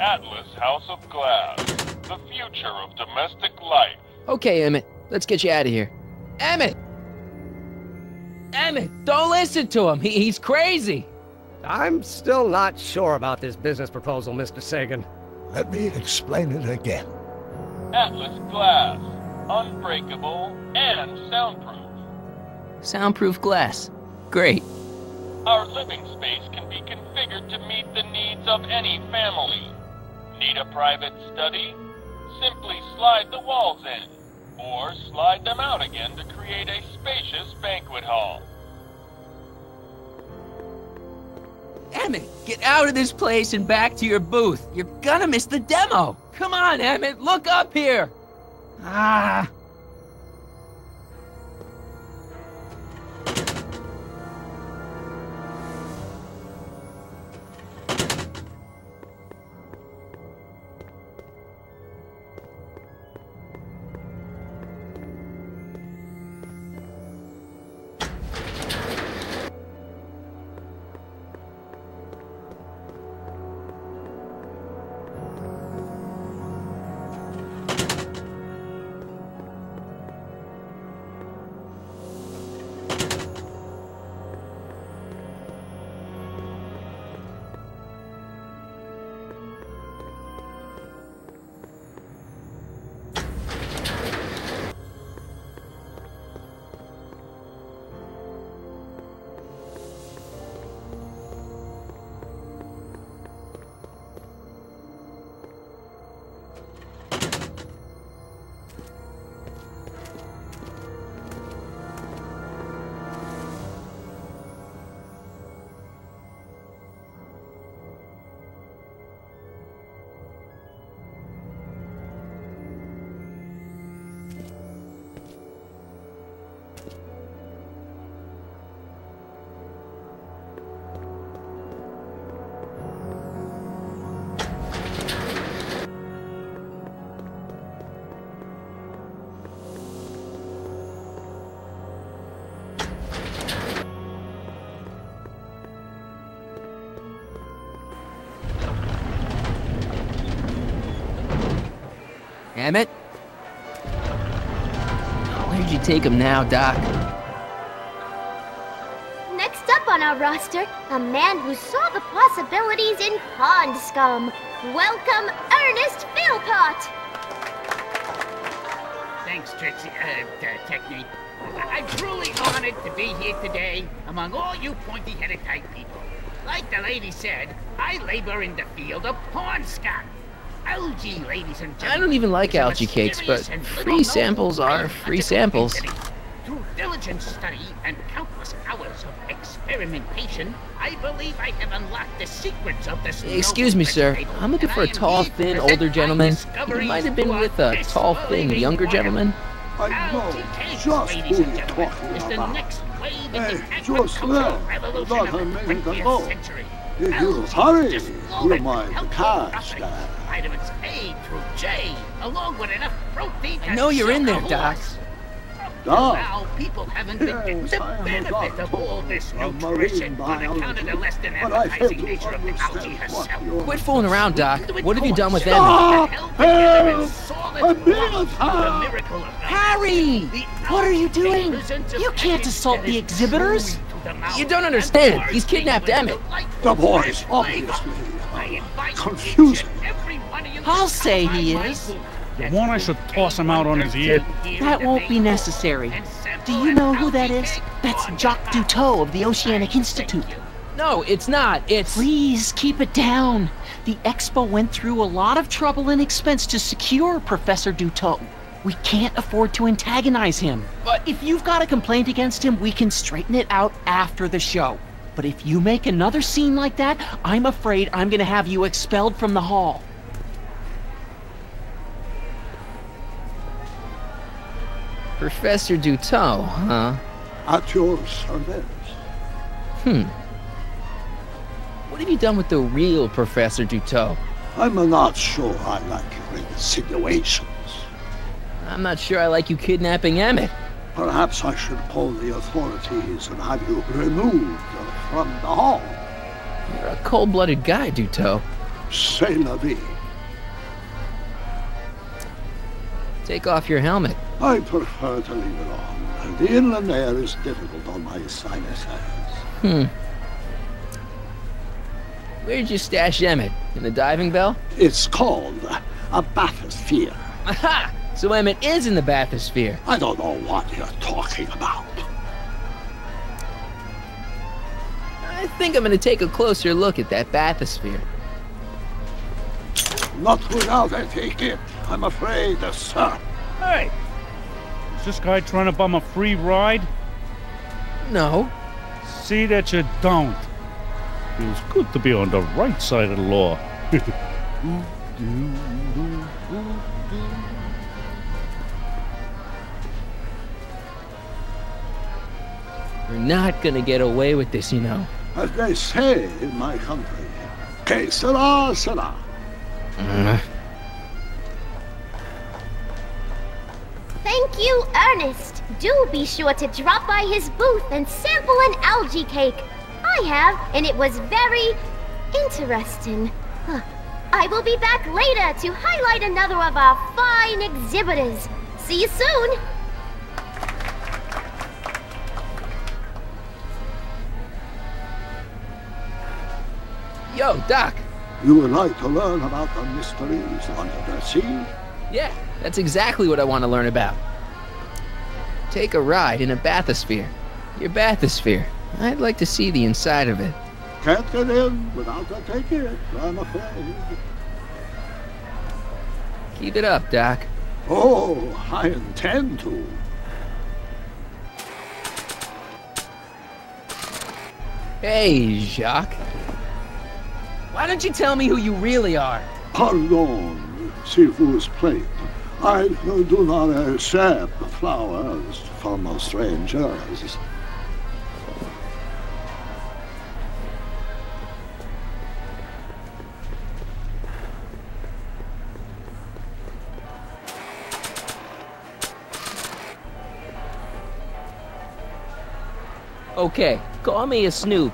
Atlas House of Glass, the future of domestic life. Okay, Emmett, let's get you out of here. Emmett! Emmett, don't listen to him. He's crazy. I'm still not sure about this business proposal, Mr. Sagan. Let me explain it again. Atlas Glass, unbreakable and soundproof. Soundproof glass. Great. Our living space can be configured to meet the needs of any family. Need a private study? Simply slide the walls in, or slide them out again to create a spacious banquet hall. Emmett, get out of this place and back to your booth. You're gonna miss the demo. Come on, Emmett, look up here. Ah. Emmett? Where'd you take him now, Doc? Next up on our roster, a man who saw the possibilities in pond scum. Welcome, Ernest Philpott! Thanks, Trixie, Technique. I'm truly honored to be here today among all you pointy-headed type people. Like the lady said, I labor in the field of pond scum. Algae, ladies and gentlemen. I don't even like algae cakes, but free samples are free samples. Through diligent study and countless hours of experimentation, I believe I have unlocked the secrets of this. Excuse me, sir. I'm looking for a tall, thin, older gentleman. He might have been with a tall, thin, younger gentleman. I know just who you're talking about. Hey, just now, about a minute ago. If you hurry, you might catch that. Vitamins A through J, along with enough protein. I know you're in there, Doc. Now, people haven't been getting the benefit of all this nutrition on account of the less than appetizing nature of the algae herself. Quit fooling around, Doc. What have you done with them? Harry! What are you doing? You can't assault the exhibitors! You don't understand. He's kidnapped Emmett. The boy's obviously confusing. I'll say he is. You want I should toss him out on his ear? That won't be necessary. Do you know who that is? That's Jacques Duteau of the Oceanic Institute. No, it's not. It's... Please, keep it down. The Expo went through a lot of trouble and expense to secure Professor Duteau. We can't afford to antagonize him. But if you've got a complaint against him, we can straighten it out after the show. But if you make another scene like that, I'm afraid I'm gonna have you expelled from the hall. Professor Duteau, huh? At your service. What have you done with the real Professor Duteau? I'm not sure I like your insinuations. I'm not sure I like you kidnapping Emmett. Perhaps I should call the authorities and have you removed from the hall. You're a cold-blooded guy, Duteau. C'est la vie. Take off your helmet. I prefer to leave it on. The inland air is difficult on my sinuses. Where'd you stash Emmett? In the diving bell? It's called a bathysphere. Aha! So Emmett is in the bathysphere. I don't know what you're talking about. I think I'm gonna take a closer look at that bathysphere. Not without a ticket, I'm afraid, sir. Hey! Is this guy trying to bum a free ride? No. See that you don't. Feels good to be on the right side of the law. We're not gonna get away with this, you know. As they say in my country, que sera, sera. Thank you, Ernest. Do be sure to drop by his booth and sample an algae cake. I have, and it was very interesting. I will be back later to highlight another of our fine exhibitors. See you soon. Yo, Doc. You would like to learn about the mysteries under the sea? Yeah, that's exactly what I want to learn about. Take a ride in a bathysphere. Your bathysphere. I'd like to see the inside of it. Can't get in without a ticket, I'm afraid. Keep it up, Doc. Oh, I intend to. Hey, Jacques. Why don't you tell me who you really are? Pardon, s'il vous plaît. I do not accept flowers from strangers. Okay, call me a snoop.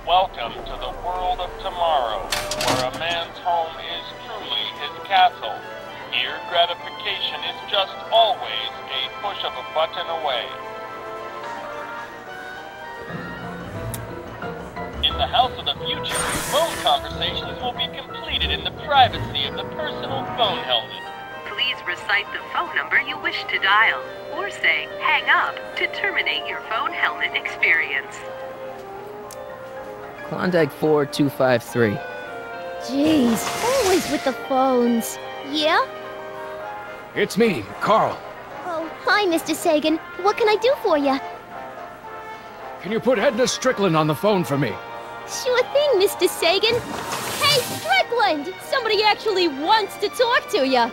Welcome to the world of tomorrow, where a man's home is truly his castle. Here, gratification is just always a push of a button away. In the house of the future, phone conversations will be completed in the privacy of the personal phone helmet. Please recite the phone number you wish to dial, or say hang up to terminate your phone helmet experience. Klondike 4253. Jeez, always with the phones. Yeah? It's me, Carl. Oh, hi, Mr. Sagan. What can I do for you? Can you put Edna Strickland on the phone for me? Sure thing, Mr. Sagan. Hey, Strickland! Somebody actually wants to talk to you.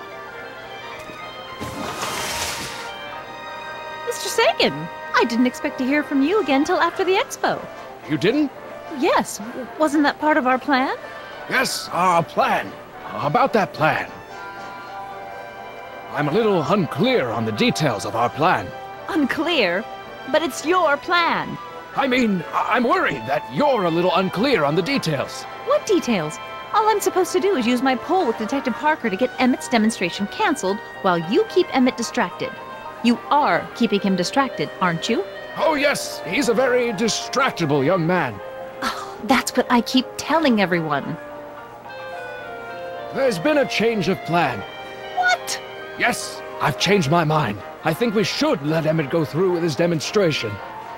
Mr. Sagan, I didn't expect to hear from you again till after the expo. You didn't? Yes, wasn't that part of our plan? Yes, our plan. About that plan. I'm a little unclear on the details of our plan. Unclear? But it's your plan. I mean, I'm worried that you're a little unclear on the details. What details? All I'm supposed to do is use my poll with Detective Parker to get Emmett's demonstration canceled while you keep Emmett distracted. You are keeping him distracted, aren't you? Oh yes, he's a very distractible young man. Oh, that's what I keep telling everyone. There's been a change of plan. What? Yes, I've changed my mind. I think we should let Emmett go through with his demonstration.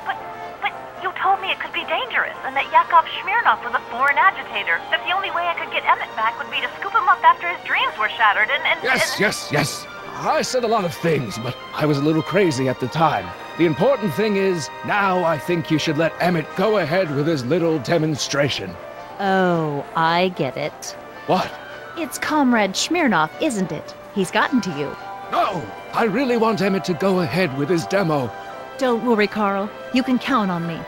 But you told me it could be dangerous, and that Yakov Smirnov was a foreign agitator, that the only way I could get Emmett back would be to scoop him up after his dreams were shattered, and Yes. I said a lot of things, but I was a little crazy at the time. The important thing is, now I think you should let Emmett go ahead with his little demonstration. Oh, I get it. What? It's Comrade Smirnov, isn't it? He's gotten to you. No! I really want Emmett to go ahead with his demo. Don't worry, Carl. You can count on me.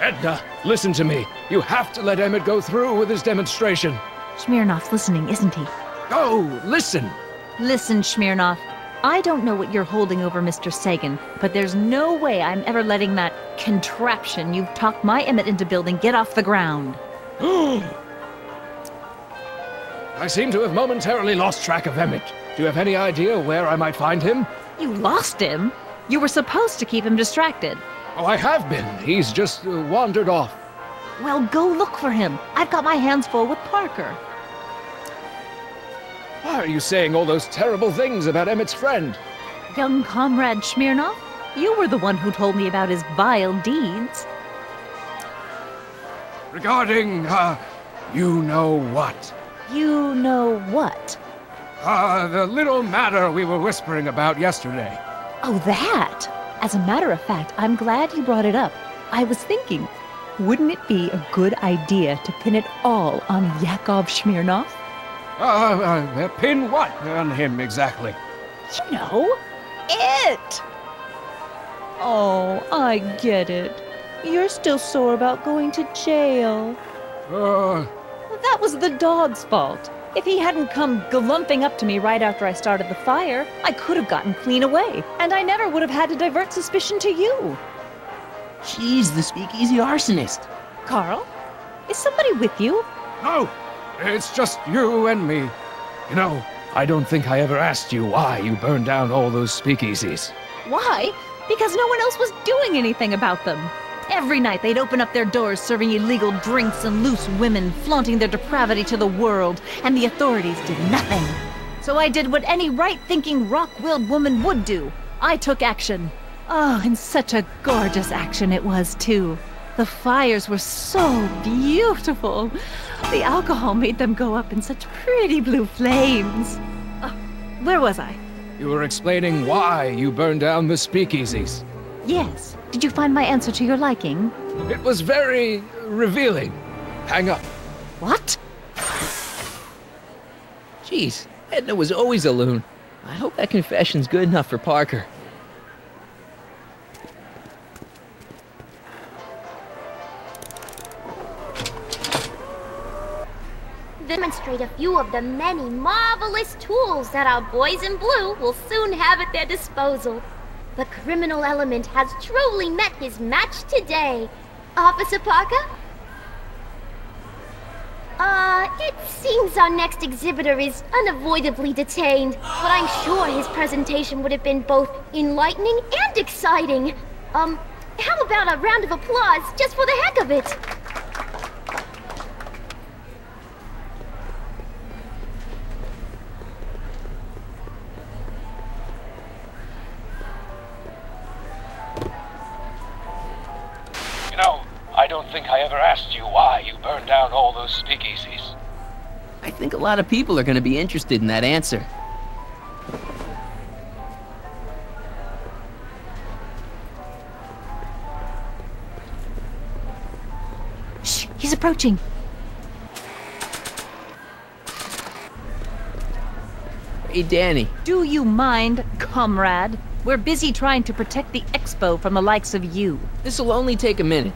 Edna, listen to me. You have to let Emmett go through with his demonstration. Smirnoff's listening, isn't he? Oh, listen! Listen, Smirnoff. I don't know what you're holding over Mr. Sagan, but there's no way I'm ever letting that contraption you've talked my Emmett into building get off the ground. I seem to have momentarily lost track of Emmett. Do you have any idea where I might find him? You lost him? You were supposed to keep him distracted. Oh, I have been. He's just wandered off. Well, go look for him. I've got my hands full with Parker. Why are you saying all those terrible things about Emmett's friend? Young comrade Smirnoff, you were the one who told me about his vile deeds. Regarding, you know what? You know what? The little matter we were whispering about yesterday. Oh, that! As a matter of fact, I'm glad you brought it up. I was thinking, wouldn't it be a good idea to pin it all on Yakov Smirnoff? Pin what on him exactly? You know, it! Oh, I get it. You're still sore about going to jail. That was the dog's fault. If he hadn't come glumping up to me right after I started the fire, I could have gotten clean away, and I never would have had to divert suspicion to you. She's the speakeasy arsonist. Carl, is somebody with you? No, it's just you and me. You know, I don't think I ever asked you why you burned down all those speakeasies. Why? Because no one else was doing anything about them. Every night they'd open up their doors serving illegal drinks and loose women, flaunting their depravity to the world, and the authorities did nothing. So I did what any right-thinking, rock-willed woman would do. I took action. Oh, and such a gorgeous action it was, too. The fires were so beautiful. The alcohol made them go up in such pretty blue flames. Where was I? You were explaining why you burned down the speakeasies. Yes. Did you find my answer to your liking? It was very revealing. Hang up. What? Jeez, Edna was always a loon. I hope that confession's good enough for Parker. Demonstrate a few of the many marvelous tools that our boys in blue will soon have at their disposal. The criminal element has truly met his match today. Officer Parker? It seems our next exhibitor is unavoidably detained, but I'm sure his presentation would have been both enlightening and exciting. How about a round of applause just for the heck of it? You know, I don't think I ever asked you why you burned down all those speakeasies. I think a lot of people are going to be interested in that answer. Shh, he's approaching. Hey, Danny. Do you mind, comrade? We're busy trying to protect the expo from the likes of you. This'll only take a minute.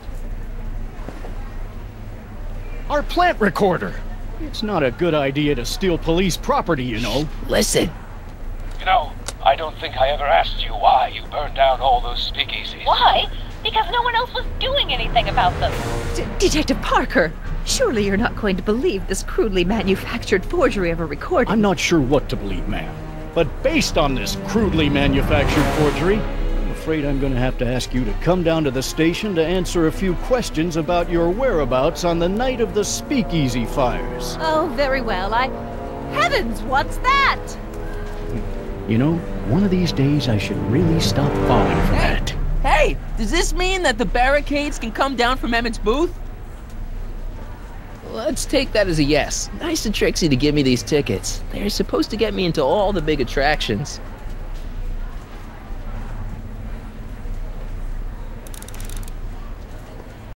Our plant recorder. It's not a good idea to steal police property, you know. Listen. You know, I don't think I ever asked you why you burned down all those speakeasies. Why? Because no one else was doing anything about them. Detective Parker, surely you're not going to believe this crudely manufactured forgery of a recording. I'm not sure what to believe, ma'am. But based on this crudely manufactured forgery, I'm afraid I'm going to have to ask you to come down to the station to answer a few questions about your whereabouts on the night of the speakeasy fires. Oh, very well. Heavens, what's that? You know, one of these days I should really stop falling for that. Hey, does this mean that the barricades can come down from Emmett's booth? Let's take that as a yes. Nice of Trixie to give me these tickets. They're supposed to get me into all the big attractions.